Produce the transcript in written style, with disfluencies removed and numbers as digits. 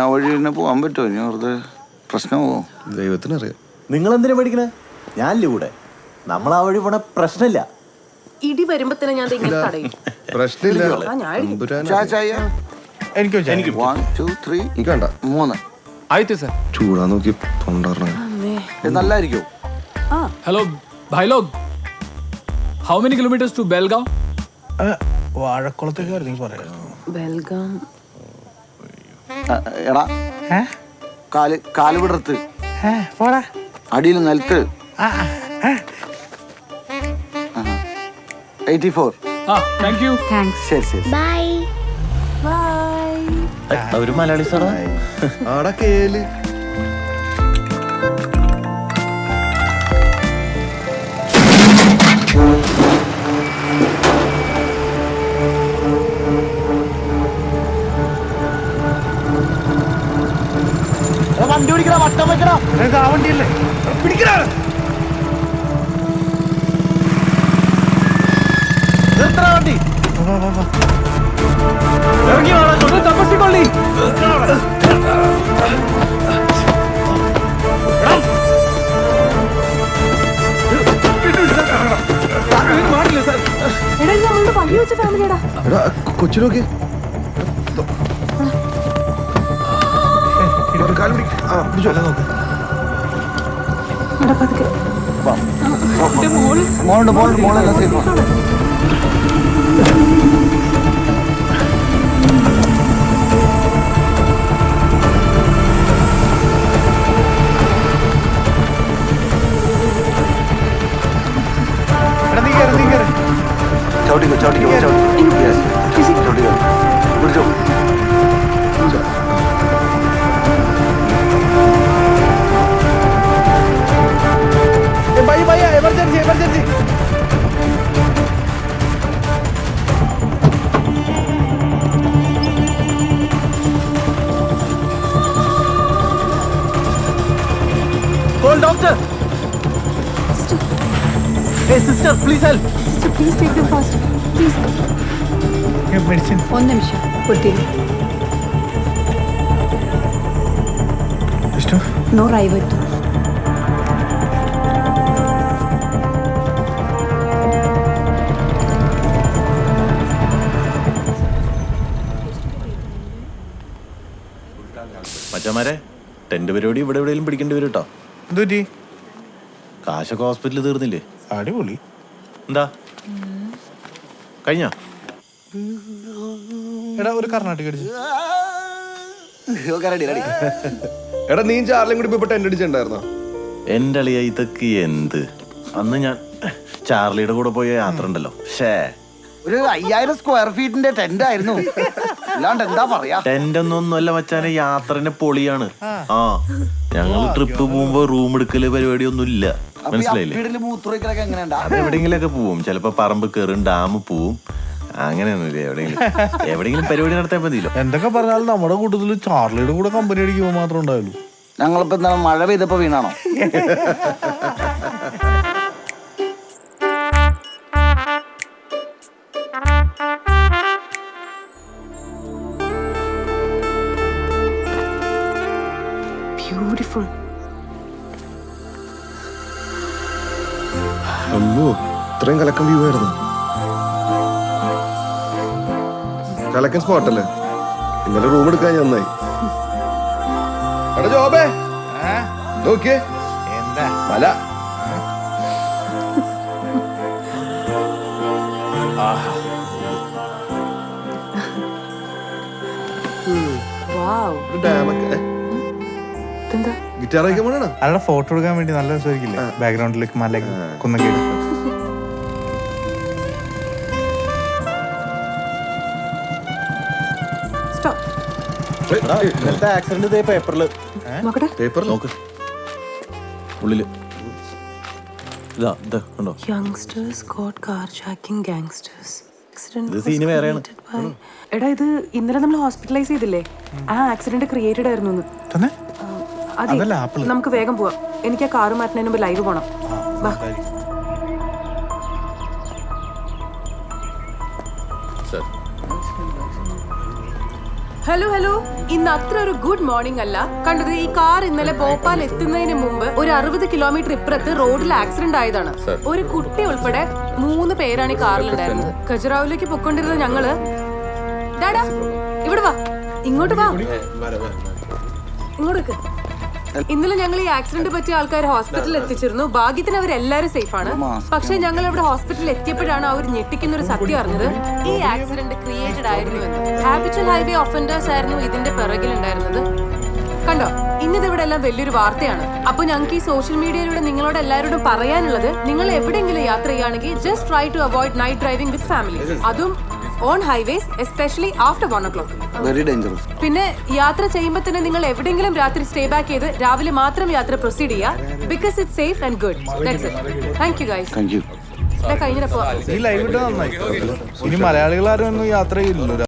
ആ വഴി തന്നെ പോകാൻ പറ്റുമോ? ഇനി വെറുതെ പ്രശ്നമോ? ദൈവത്തിനറിയാം. നിങ്ങൾ എന്തിനാ പേടിക്കണേ? ഞാനില്ലേ കൂടെ. നമ്മൾ ആ വഴി പോണ പ്രശ്നമില്ല. ഇടി വരുമ്പോ തന്നെ ഞാൻ തടയും. പ്രശ്നമില്ല. എനിക്ക് 1 2 3 4 ആയിത്തെ സർ. ചൂടാ നോക്കി തൊണ്ടർണ. നല്ലായിരിക്കും. Hello bhai log, how many kilometres to Belgaum? വാഴക്കുളത്തേക്ക് നീ പറയാ. ബെൽഗാം എടാ കാല് വിടർത്ത് പോടാ അടിയിൽ നിലത്ത് 84. Thank you. ശരി ശരി. Bye bye. അവര് മലയാളി സാറാ. ആടാ കേല്. വണ്ടി പിടിക്കണ, വട്ടം വെക്കണ. ആ വണ്ടിയല്ലേ പിടിക്കണ. നിർത്തണ വണ്ടി. ഇറങ്ങി വാടാ, ഒന്ന് തപസ്സിക്കൊള്ളി. എടാ കൊച്ചിനോക്കി. മോളെല്ലാം സേഫാണ്. ചവിട്ടിക്കോ ചവിട്ടിക്കോ ചവിട്ടിക്കോ പിടിച്ചോ. Emergency emergency. Call doctor. Hey sister, please help. Sister, please take them fast. Please. Medicine. 1 നിമിഷം കുട്ടിയെ. ഇഷ്ടം നോ റൈവറ്റ്. മച്ചന്മാരെ, ടെന്റ് പരിപാടി ഇവിടെ എവിടെയെങ്കിലും പിടിക്കേണ്ടി വരും കേട്ടോ. എന്തുപറ്റി? കാശൊക്കെ ഹോസ്പിറ്റലിൽ തീർന്നില്ലേ? അടിപൊളി. എന്താ കഴിഞ്ഞ? എടാ ഒരു കർണാടക അടിച്ചു. എടാ നീ ചാർലിയും കൂടി പോയി ടെന്റ് അടിച്ചിട്ടുണ്ടായിരുന്നോ? എന്റെ അളിയ ഇതൊക്കെ എന്ത്? അന്ന് ഞാൻ ചാർലിയുടെ കൂടെ പോയ യാത്ര ഉണ്ടല്ലോ. ഒരു 5000 സ്ക്വയർ ഫീറ്റിന്റെ ടെന്റ് ആയിരുന്നു. അല്ലാണ്ട് എന്താ പറയാ. ടെന്റ് ഒന്നൊന്നുമല്ല മച്ചാനെ, യാത്രന്റെ പൊളിയാണ്. ഞങ്ങൾ ട്രിപ്പ് പോകുമ്പോ റൂം എടുക്കല് പരിപാടി ഒന്നും ഇല്ല, മനസ്സിലായില്ലേ? എവിടെയെങ്കിലൊക്കെ പോവും. ചിലപ്പോ പറമ്പ് കയറും, ഡാം പോവും, അങ്ങനെയൊന്നുമില്ല. എവിടെയെങ്കിലും പരിപാടി നടത്താൻ മതിയല്ലോ. എന്തൊക്കെ പറഞ്ഞാലും നമ്മുടെ കൂട്ടത്തില് ചാർലിയുടെ കൂടെ കമ്പനി അടിക്കുമ്പോ മാത്രം ഉണ്ടാവുള്ളൂ. ഞങ്ങളിപ്പോ എന്താ മഴ പെയ്തപ്പോ വീണാണോ? Beautiful. അമ്മോ, ഇത്രയും കലക്കം വ്യൂ ആയിരുന്നു. കലക്കൻ സ്പോട്ടല്ലേ? ഇന്നലെ റൂം എടുക്കാൻ നന്നായി. എടാ ജോബേ, നോക്കിയേ എന്താ മല. Wow. ഡാമൊക്കെ ഗിറ്റാർ വയ്ക്കാൻ പോണോ? അവരുടെ ഫോട്ടോ എടുക്കാൻ വേണ്ടി നല്ല രസമായിരിക്കില്ലേ? ബാക്ക്ഗ്രൗണ്ടിലേക്ക് മലയൊക്കെ കുന്നൊക്കെ. Stop. ആക്സിഡന്റ് പേപ്പറില് നോക്കട്ടെ. പേപ്പർ നോക്ക്, ഉള്ളില് ഇതാ ഇത് കണ്ടോ? Youngsters caught carjacking gangsters. Accident ഇത് സീന് വേറെയാണ്. എടാ ഇത് ഇന്നലെ നമ്മൾ ഹോസ്പിറ്റലൈസ് ചെയ്തില്ലേ? ആ ആക്സിഡന്റ് ക്രിയേറ്റഡ് ആയിരുന്നു. അതല്ല ആപ്പിൾ. നമുക്ക് വേഗം പോവാം. എനിക്ക് ആ കാറ് മാറ്റുന്നതിന് മുമ്പ് ലൈവ് പോണം. വാ. ഹലോ ഹലോ ഇന്ന് അത്ര ഒരു ഗുഡ് മോർണിംഗ് അല്ല. കണ്ടത് ഈ കാർ ഇന്നലെ ഭോപ്പാൽ എത്തുന്നതിന് മുമ്പ് ഒരു 60 കിലോമീറ്റർ ഇപ്പുറത്ത് റോഡിൽ ആക്സിഡന്റ് ആയതാണ്. ഒരു കുട്ടി ഉൾപ്പെടെ 3 പേരാണ് ഈ കാറിലുണ്ടായിരുന്നത്. ഖജുറാവിലേക്ക് പൊക്കൊണ്ടിരുന്ന ഞങ്ങള് ഡാഡാ ഇവിടെ വാ, ഇങ്ങോട്ട് വാ, ഇങ്ങോട്ട്. ഇന്നലെ ഞങ്ങൾ ഈ ആക്സിഡന്റ് പറ്റിയ ആൾക്കാർ ഹോസ്പിറ്റലിൽ എത്തിച്ചിരുന്നു. ഭാഗ്യത്തിന് അവരെല്ലാരും സേഫ് ആണ്. പക്ഷെ ഞങ്ങൾ ഇവിടെ ഹോസ്പിറ്റലിൽ എത്തിയപ്പോഴാണ് അവർ ഞെട്ടിക്കുന്ന ഒരു സത്യം അറിഞ്ഞത്. ഈ ആക്സിഡന്റ് ക്രിയേറ്റഡ് ആയിരുന്നു എന്ന്. ഹാബിച്വൽ ഹൈവേ ഒഫൻഡേഴ്സ് ആയിരുന്നു ഇതിന്റെ പിറകിലുണ്ടായിരുന്നത്. കണ്ടോ, ഇന്നിവിടെ എല്ലാം വലിയൊരു വാർത്തയാണ്. അപ്പൊ ഞങ്ങൾക്ക് ഈ സോഷ്യൽ മീഡിയയിലൂടെ നിങ്ങളോട് എല്ലാവരോടും പറയാനുള്ളത്, നിങ്ങൾ എവിടെയെങ്കിലും യാത്ര ചെയ്യുകയാണെങ്കിൽ just try to avoid night driving with family. അതും on highways, especially after 1 o'clock. Very dangerous. പിന്നെ യാത്ര ചെയ്യുമ്പോൾ തന്നെ നിങ്ങൾ എവിടെയെങ്കിലും രാത്രി സ്റ്റേ ബാക്ക് ചെയ്ത് രാവിലെ മാത്രം യാത്ര പ്രൊസീഡ് ചെയ്യുക. Because it safe and good. That's it. Thank you guys. Thank you. കഴിഞ്ഞപ്പോ ഈ ലൈവ് ഇട്ട് നന്നായി. ഇനി മലയാളികൾ ആരും ഒന്നും യാത്ര ചെയ്യില്ലല്ലോ